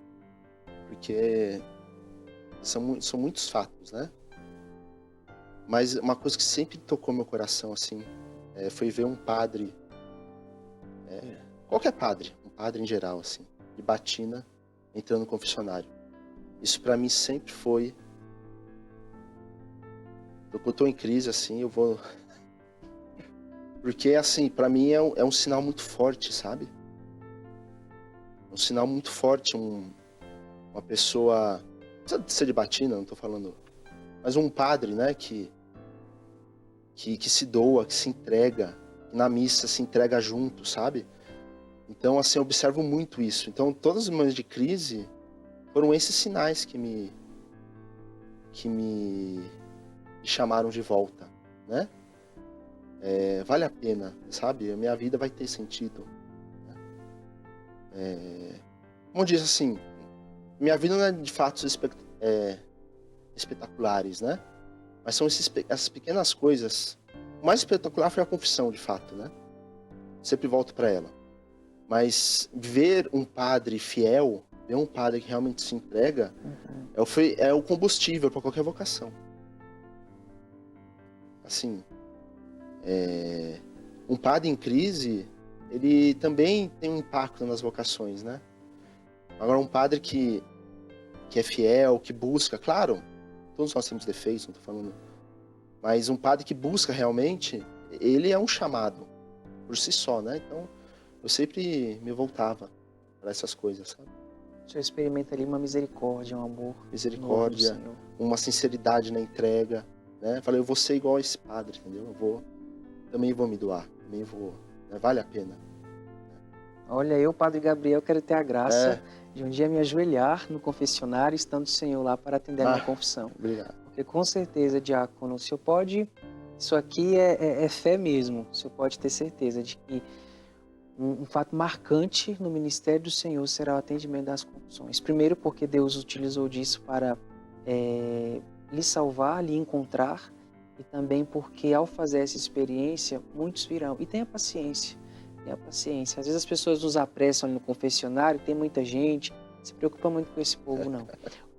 porque são muitos fatos, né? Mas uma coisa que sempre tocou meu coração, assim, foi ver um padre, qualquer padre, um padre em geral, assim, de batina, entrando no confessionário. Isso pra mim sempre foi... Quando eu tô em crise, assim, eu vou... Porque, assim, pra mim é um sinal muito forte, sabe? Um sinal muito forte, uma pessoa... Não precisa ser de batina, não tô falando... Mas um padre, né, que se doa, que se entrega, que na missa se entrega junto, sabe? Então, assim, eu observo muito isso. Então, todas as momentos de crise foram esses sinais que me chamaram de volta, né? Vale a pena, sabe? A minha vida vai ter sentido. Como diz assim, minha vida não é de fatos espetaculares, né? Mas são essas pequenas coisas. O mais espetacular foi a confissão, de fato, né? Sempre volto para ela. Mas ver um padre fiel, ver um padre que realmente se entrega, é o combustível para qualquer vocação. Assim, um padre em crise, ele também tem um impacto nas vocações, né? Agora, um padre que é fiel, que busca, claro, todos nós temos defeitos, não tô falando, mas um padre que busca realmente, ele é um chamado por si só, né? Então, eu sempre me voltava para essas coisas, sabe? O senhor experimenta ali uma misericórdia, um amor Misericórdia, novo do Senhor. uma sinceridade na entrega, né? Falei, eu vou ser igual a esse padre, entendeu? Também vou me doar, também vou, né? Vale a pena. Olha, eu, Padre Gabriel, quero ter a graça de um dia me ajoelhar no confessionário, estando o Senhor lá para atender a minha confissão. Obrigado. Porque com certeza, diácono, o senhor pode... Isso aqui é fé mesmo. O senhor pode ter certeza de que um fato marcante no ministério do Senhor será o atendimento das confissões. Primeiro porque Deus utilizou disso para lhe salvar, lhe encontrar, e também porque ao fazer essa experiência, muitos virão. E tenha paciência, tenha paciência. Às vezes as pessoas nos apressam no confessionário, tem muita gente, não se preocupa muito com esse povo, não.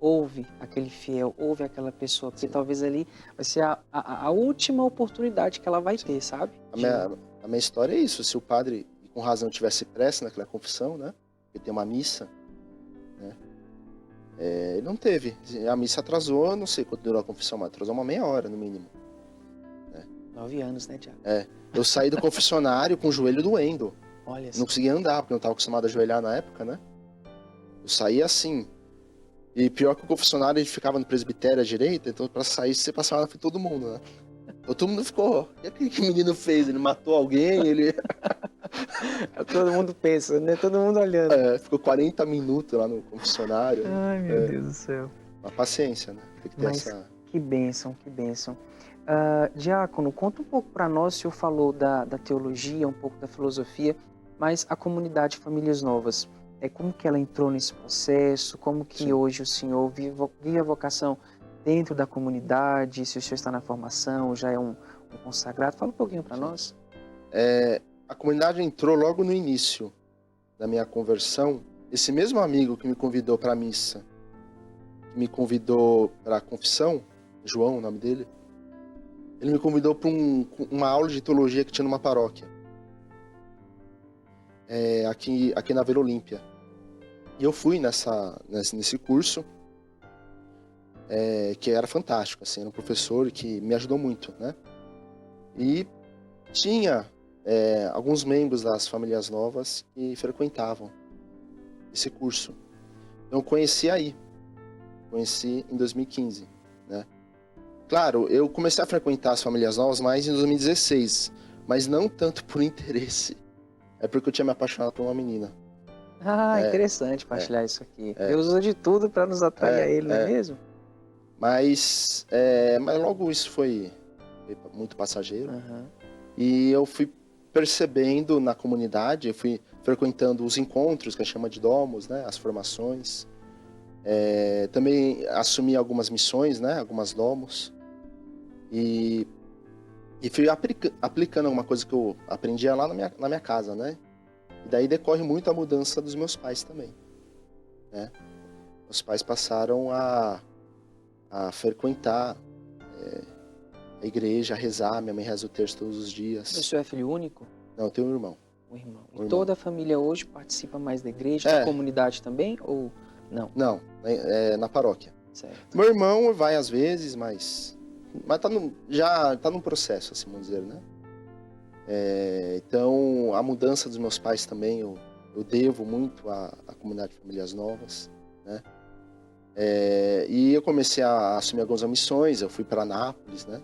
Ouve aquele fiel, ouve aquela pessoa, porque talvez ali vai ser a última oportunidade que ela vai ter, sabe? A minha história é isso, se o padre, com razão, tivesse pressa naquela confissão, né? Porque tem uma missa, né? Ele não teve. A missa atrasou, não sei quanto durou a confissão, mas atrasou uma meia hora, no mínimo. 9 anos, né, Tiago? Eu saí do confessionário com o joelho doendo. Olha só. Não conseguia andar, porque eu não estava acostumado a ajoelhar na época, né? Eu saí assim. E pior que o confessionário, a gente ficava no presbitério à direita, então pra sair você passava na frente de todo mundo, né? Então todo mundo ficou, o que aquele menino fez? Ele matou alguém? Ele... Todo mundo pensa, né? Todo mundo olhando. Ficou 40 minutos lá no confessionário. Ai, meu Deus do céu. Uma paciência, né? Tem que ter Mas que bênção, que bênção. Diácono, conta um pouco para nós, o senhor falou da teologia, um pouco da filosofia, mas a comunidade Famílias Novas, como que ela entrou nesse processo, como que hoje o senhor vive a vocação dentro da comunidade, se o senhor está na formação, já é um consagrado, fala um pouquinho para nós. A comunidade entrou logo no início da minha conversão. Esse mesmo amigo que me convidou para a missa, que me convidou para a confissão, João, o nome dele, Ele me convidou para uma aula de teologia que tinha numa paróquia, aqui na Vila Olímpia. E eu fui nesse curso, que era fantástico, assim, era um professor que me ajudou muito, né? E tinha alguns membros das famílias novas que frequentavam esse curso. Então eu conheci em 2015, né? Claro, eu comecei a frequentar as famílias novas mais em 2016, mas não tanto por interesse. É porque eu tinha me apaixonado por uma menina. Interessante partilhar isso aqui. É. Deus usa de tudo para nos atrair a Ele, não é mesmo? Mas logo isso foi muito passageiro. Uhum. E eu fui percebendo na comunidade, eu fui frequentando os encontros, que a gente chama de domos, né? As formações. Também assumi algumas missões, né? Algumas domos. E fui aplicando alguma coisa que eu aprendia lá na minha casa, né? E daí decorre muito a mudança dos meus pais também, né? Meus pais passaram a frequentar a igreja, a rezar. Minha mãe reza o terço todos os dias. O senhor é filho único? Não, eu tenho um irmão. Um irmão. Um irmão. Toda a família hoje participa mais da igreja, da comunidade também, ou não? Não, na paróquia. Certo. Meu irmão vai às vezes, mas já tá num processo, assim, vamos dizer, né? Então, a mudança dos meus pais também, eu devo muito à comunidade de famílias novas, né? E eu comecei a assumir algumas missões, eu fui para Nápoles, né?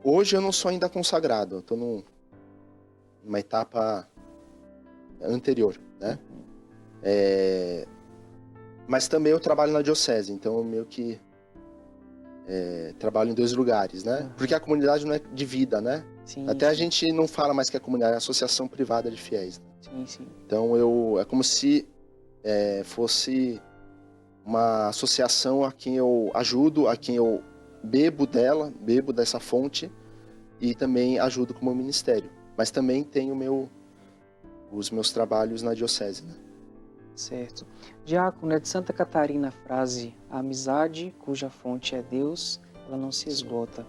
Hoje eu não sou ainda consagrado, eu estou numa etapa anterior, né? Mas também eu trabalho na diocese, então eu meio que trabalho em 2 lugares, né? Porque a comunidade não é de vida, né? Sim, Até a gente não fala mais que é comunidade, é associação privada de fiéis. Né? Sim, sim. Então é como se fosse uma associação a quem eu ajudo, a quem eu bebo dessa fonte e também ajudo como ministério. Mas também tenho os meus trabalhos na diocese, né? Certo. Diácono, é de Santa Catarina a frase: a amizade cuja fonte é Deus, ela não se esgota.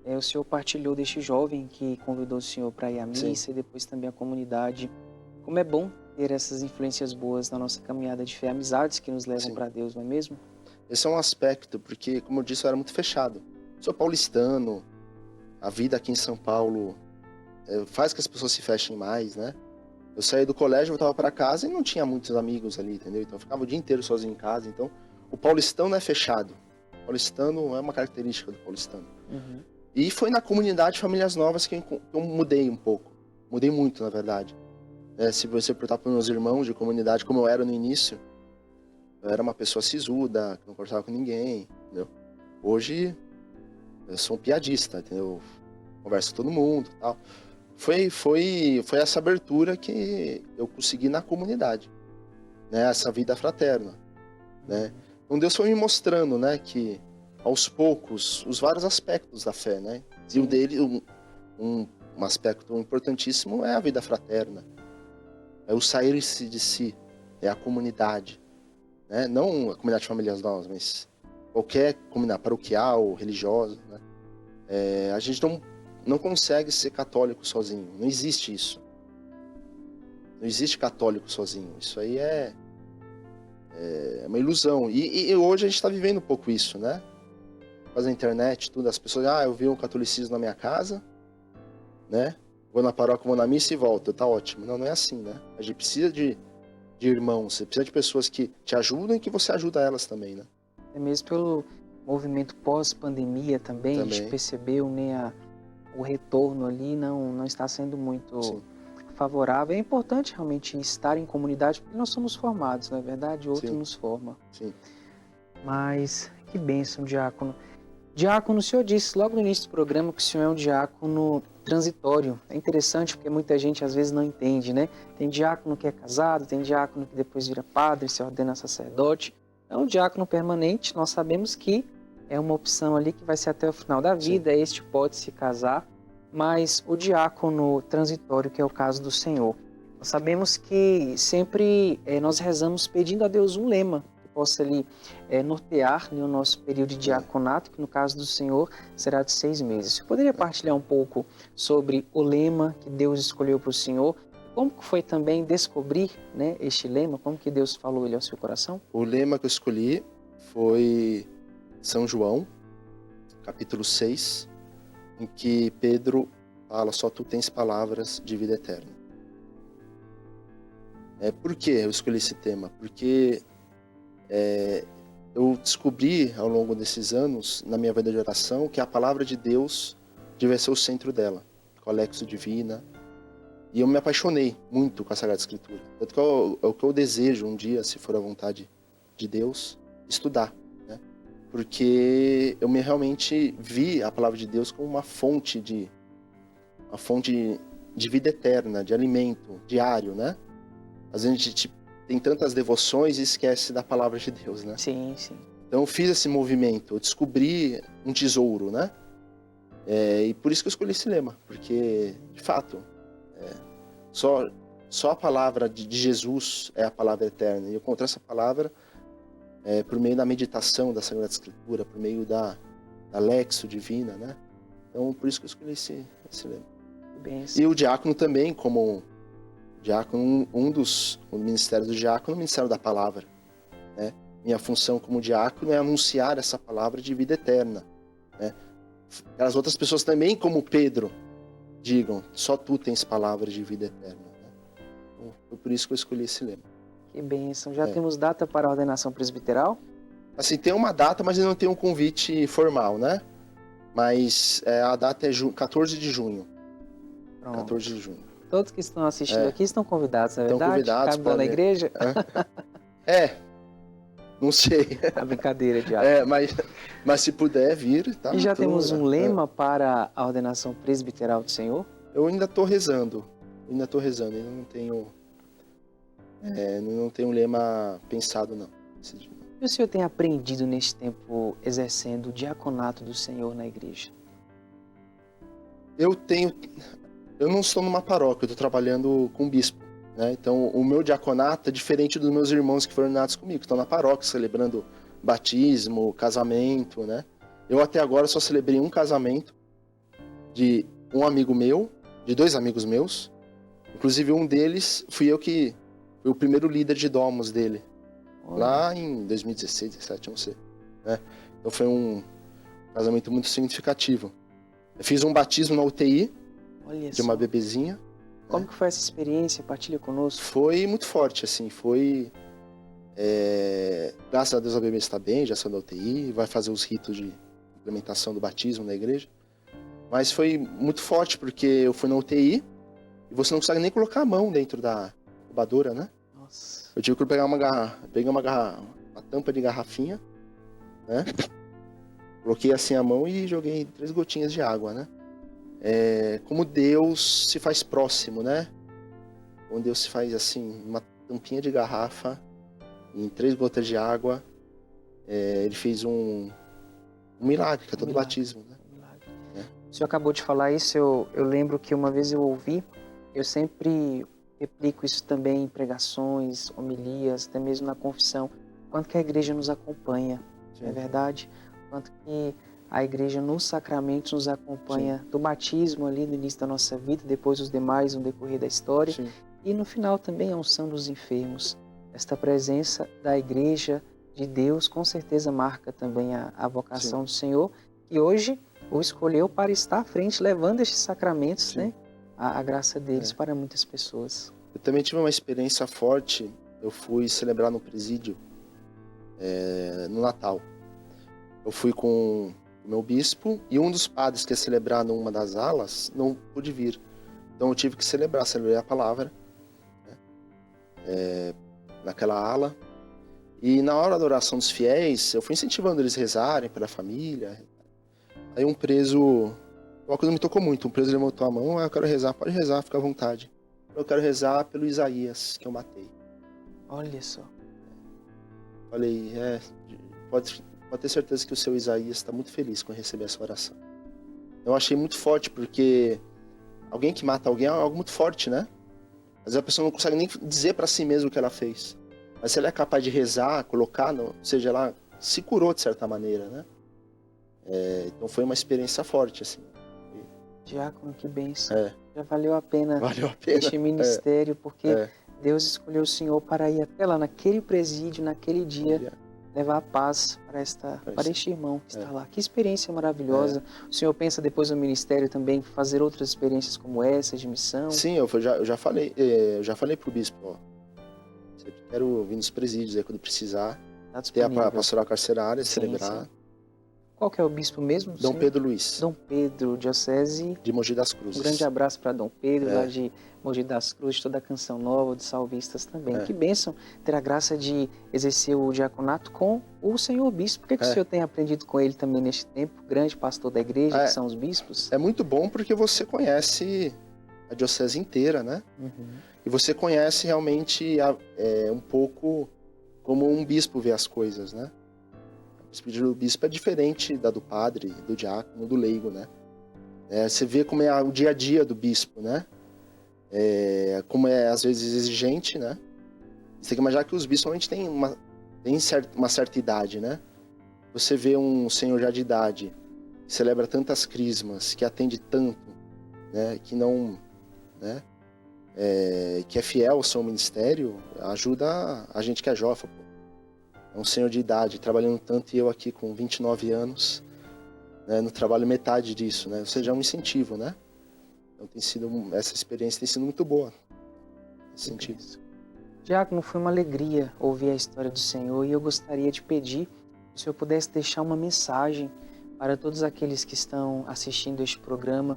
O senhor partilhou deste jovem que convidou o senhor para ir à missa. Sim. E depois também a comunidade. Como é bom ter essas influências boas na nossa caminhada de fé, amizades que nos levam para Deus, não é mesmo? Esse é um aspecto, porque, como eu disse, eu era muito fechado. Sou paulistano, a vida aqui em São Paulo faz que as pessoas se fechem mais, né? Eu saía do colégio, voltava para casa e não tinha muitos amigos ali, entendeu? Então eu ficava o dia inteiro sozinho em casa. Então, o paulistano é fechado. O paulistano é uma característica do paulistano. Uhum. E foi na comunidade Famílias Novas que eu mudei um pouco. Mudei muito, na verdade. Se você perguntar para meus irmãos de comunidade como eu era no início, eu era uma pessoa sisuda, que não conversava com ninguém, entendeu? Hoje, eu sou um piadista, entendeu? Converso com todo mundo e tal. Foi essa abertura que eu consegui na comunidade, né? Essa vida fraterna, né? Então Deus foi me mostrando, né, que aos poucos os vários aspectos da fé, né? Sim. E o dele, um aspecto importantíssimo é a vida fraterna, é o sair-se de si, é a comunidade, né? Não a comunidade de famílias novas, mas qualquer comunidade paroquial, religiosa, né? A gente não consegue ser católico sozinho. Não existe isso. Não existe católico sozinho. Isso aí é uma ilusão. E hoje a gente está vivendo um pouco isso, né? Faz a internet, tudo. As pessoas, eu vi um catolicismo na minha casa, né? Vou na paróquia, vou na missa e volto. Tá ótimo. Não é assim, né? A gente precisa de irmãos. Você precisa de pessoas que te ajudam e que você ajuda elas também, né? É mesmo pelo movimento pós-pandemia também. A gente percebeu, né? O retorno ali não está sendo muito favorável. É importante realmente estar em comunidade, porque nós somos formados, não é verdade? O outro nos forma. Sim. Mas que bênção, diácono. Diácono, o senhor disse logo no início do programa que o senhor é um diácono transitório. É interessante porque muita gente às vezes não entende, né? Tem diácono que é casado, tem diácono que depois vira padre, se ordena sacerdote. É um diácono permanente, nós sabemos que é uma opção ali que vai ser até o final da vida. Este pode se casar, mas o diácono transitório, que é o caso do Senhor, nós sabemos que sempre nós rezamos pedindo a Deus um lema que possa ali nortear, né, o nosso período de diaconato, que no caso do Senhor será de 6 meses. Você poderia partilhar um pouco sobre o lema que Deus escolheu para o Senhor? Como que foi também descobrir, né, este lema? Como que Deus falou ele ao seu coração? O lema que eu escolhi foi São João, capítulo 6, em que Pedro fala: só tu tens palavras de vida eterna. Por que eu escolhi esse tema? Porque eu descobri ao longo desses anos, na minha vida de oração, que a palavra de Deus devia ser o centro dela, com a Lexio Divina. E eu me apaixonei muito com a Sagrada Escritura. Tanto que é o que eu desejo um dia, se for a vontade de Deus, estudar. Né? Porque eu realmente vi a palavra de Deus como uma fonte de vida eterna, de alimento diário, né? Às vezes a gente tem tantas devoções e esquece da palavra de Deus, né? Sim, sim. Então eu fiz esse movimento, eu descobri um tesouro, né? E por isso que eu escolhi esse lema, porque, de fato, só a palavra de Jesus é a palavra eterna. E eu encontrei essa palavra por meio da meditação da Sagrada Escritura, por meio da Lexio Divina, né? Então, por isso que eu escolhi esse lema. E o diácono também, como diácono, um dos ministérios do diácono é o ministério da palavra, né? Minha função como diácono é anunciar essa palavra de vida eterna, né? As outras pessoas também, como Pedro, digam: só tu tens palavras de vida eterna, né? Então, foi por isso que eu escolhi esse lema. Que bênção. Já temos data para a ordenação presbiteral? Assim, tem uma data, mas eu não tenho um convite formal, né? Mas a data é 14 de junho. Pronto. 14 de junho. Todos que estão assistindo aqui estão convidados, não é verdade? Estão convidados. Cabe lá na igreja? Não sei. A brincadeira, diácono. Mas se puder vir, tá? E já temos um lema para a ordenação presbiteral do Senhor? Eu ainda estou rezando. Ainda não tenho um lema pensado, não. E o senhor tem aprendido neste tempo exercendo o diaconato do Senhor na igreja? Eu não estou numa paróquia, eu estou trabalhando com bispo, né? Então, o meu diaconato é diferente dos meus irmãos que foram ordenados comigo, que estão na paróquia, celebrando batismo, casamento, né? Eu até agora só celebrei um casamento de um amigo meu, de 2 amigos meus. Inclusive, um deles fui o primeiro líder de Domus dele. Olha. Lá em 2016, 2017, não sei. Né? Então foi um casamento muito significativo. Eu fiz um batismo na UTI. Olha de uma bebezinha. Como que foi essa experiência? Partilha conosco. Foi muito forte, assim. Graças a Deus a bebê está bem, já saiu da UTI, vai fazer os ritos de implementação do batismo na igreja. Mas foi muito forte, porque eu fui na UTI e você não consegue nem colocar a mão dentro da incubadora, né? Nossa. Eu tive que pegar uma tampa de garrafinha, né? Coloquei assim a mão e joguei 3 gotinhas de água, né? Como Deus se faz próximo, né? Como Deus se faz assim, uma tampinha de garrafa, em 3 gotas de água, ele fez um milagre, que é todo batismo, né? O senhor acabou de falar isso, eu lembro que uma vez eu ouvi, eu sempre replico isso também em pregações, homilias, até mesmo na confissão, quanto que a igreja nos acompanha, não é verdade? Quanto que a igreja nos sacramentos nos acompanha do batismo ali no início da nossa vida, depois os demais no decorrer da história. Sim. E no final também a unção dos enfermos. Esta presença da igreja de Deus com certeza marca também a vocação do Senhor, que hoje o escolheu para estar à frente, levando estes sacramentos, né, a graça deles para muitas pessoas. Eu também tive uma experiência forte, eu fui celebrar no presídio no Natal. Eu fui com o meu bispo e um dos padres que ia celebrar numa das alas não pôde vir. Então eu tive que celebrei a palavra, né, naquela ala. E na hora da oração dos fiéis, eu fui incentivando eles a rezarem pela família. Aí um preso, uma coisa me tocou muito, um preso levantou a mão: eu quero rezar. Pode rezar, fica à vontade. Eu quero rezar pelo Isaías que eu matei. Olha só. Falei, pode ter certeza que o seu Isaías está muito feliz com receber essa oração. Eu achei muito forte, porque alguém que mata alguém é algo muito forte, né? Às vezes a pessoa não consegue nem dizer para si mesmo o que ela fez. Mas se ele é capaz de rezar, colocar, ou seja, ela se curou de certa maneira, né? Então foi uma experiência forte, assim. Diácono, que bênção. É, Já valeu a pena valeu a pena. este ministério, porque É, Deus escolheu o Senhor para ir até lá naquele presídio, naquele dia, levar a paz para este irmão que está lá. Que experiência maravilhosa. O Senhor pensa depois no ministério também fazer outras experiências como essa, de missão? Sim, eu já falei pro bispo, ó, sempre quero vir nos presídios aí quando precisar, Está ter a disponível. pastoral carcerária, Sim, celebrar. sim. Qual que é o bispo mesmo? Dom Senhor? Pedro Luiz, Dom Pedro, diocese. de Mogi das Um Cruzes. grande abraço para Dom Pedro, É. lá de Mogi das Cruzes, toda a Canção Nova, dos salvistas também. É. Que bênção ter a graça de exercer o diaconato com o senhor bispo. O que, que o senhor tem aprendido com ele também neste tempo? Grande pastor da igreja, que são os bispos. É muito bom porque você conhece a diocese inteira, né? Uhum. E você conhece realmente um pouco como um bispo vê as coisas, né? A perspectiva do bispo é diferente da do padre, do diácono, do leigo, né? Você vê como é o dia a dia do bispo, né? Como é às vezes exigente, né? Você tem que imaginar que os bispos somente têm uma certa idade, né? Você vê um senhor já de idade, que celebra tantas crismas, que atende tanto, né? Que não, né? Que é fiel ao seu ministério, ajuda a gente que é jovem, pô. É um senhor de idade, trabalhando tanto, e eu aqui com 29 anos, né, no trabalho metade disso, né? Ou seja, é um incentivo, né? Então essa experiência tem sido muito boa nesse sentido. Diácono, foi uma alegria ouvir a história do Senhor e eu gostaria de pedir que o Senhor pudesse deixar uma mensagem para todos aqueles que estão assistindo este programa,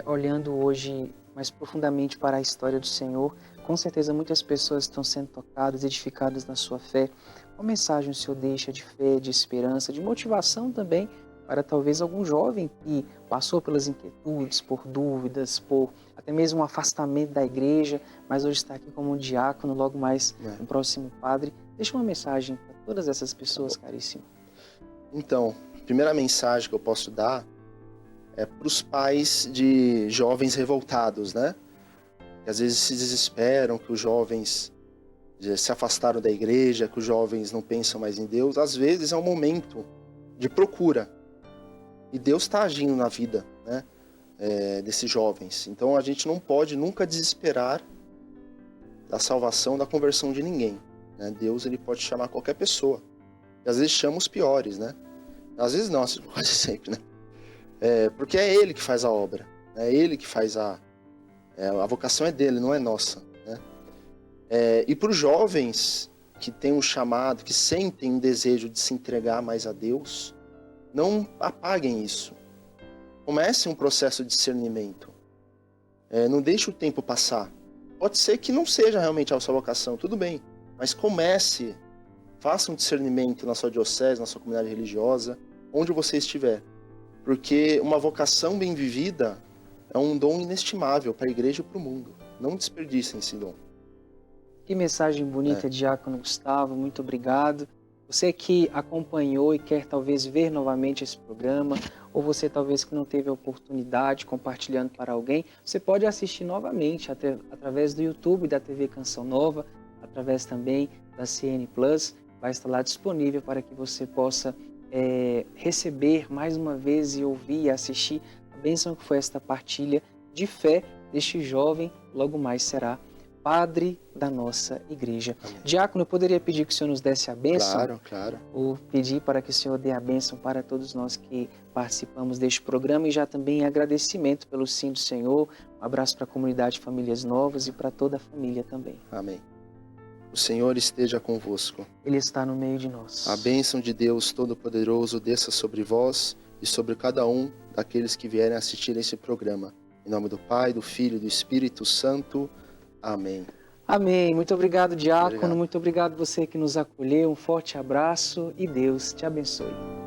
olhando hoje mais profundamente para a história do Senhor. Com certeza muitas pessoas estão sendo tocadas, edificadas na sua fé. Qual mensagem o Senhor deixa de fé, de esperança, de motivação também para talvez algum jovem que passou pelas inquietudes, por dúvidas, por até mesmo um afastamento da igreja, mas hoje está aqui como um diácono, logo mais um próximo padre. Deixa uma mensagem para todas essas pessoas, caríssimo. Então, a primeira mensagem que eu posso dar é para os pais de jovens revoltados, né? Que às vezes se desesperam, que os jovens se afastaram da igreja, que os jovens não pensam mais em Deus. Às vezes é um momento de procura. E Deus está agindo na vida, né, desses jovens. Então a gente não pode nunca desesperar da salvação, da conversão de ninguém, né? Deus, ele pode chamar qualquer pessoa. E às vezes chama os piores, né? Às vezes não, quase sempre, né? Porque é Ele que faz a obra. É Ele que faz a vocação é dele, não é nossa, né? E para os jovens que têm um chamado, que sentem um desejo de se entregar mais a Deus, não apaguem isso. Comece um processo de discernimento. Não deixe o tempo passar. Pode ser que não seja realmente a sua vocação, tudo bem. Mas comece, faça um discernimento na sua diocese, na sua comunidade religiosa, onde você estiver. Porque uma vocação bem vivida é um dom inestimável para a igreja e para o mundo. Não desperdicem esse dom. Que mensagem bonita, Diácono Gustavo, muito obrigado. Você que acompanhou e quer talvez ver novamente esse programa, ou você talvez que não teve a oportunidade compartilhando para alguém, você pode assistir novamente através do YouTube da TV Canção Nova, através também da CN Plus, vai estar lá disponível para que você possa receber mais uma vez e ouvir e assistir a bênção que foi esta partilha de fé deste jovem, logo mais será padre da nossa igreja. Amém. Diácono, eu poderia pedir que o Senhor nos desse a bênção? Claro, claro. Ou pedir para que o Senhor dê a bênção para todos nós que participamos deste programa e já também agradecimento pelo sim do Senhor. Um abraço para a comunidade Famílias Novas e para toda a família também. Amém. O Senhor esteja convosco. Ele está no meio de nós. A bênção de Deus Todo-Poderoso desça sobre vós e sobre cada um daqueles que vierem assistir esse programa. Em nome do Pai, do Filho e do Espírito Santo. Amém. Amém. Muito obrigado, Diácono. Obrigado. Muito obrigado você que nos acolheu. Um forte abraço e Deus te abençoe.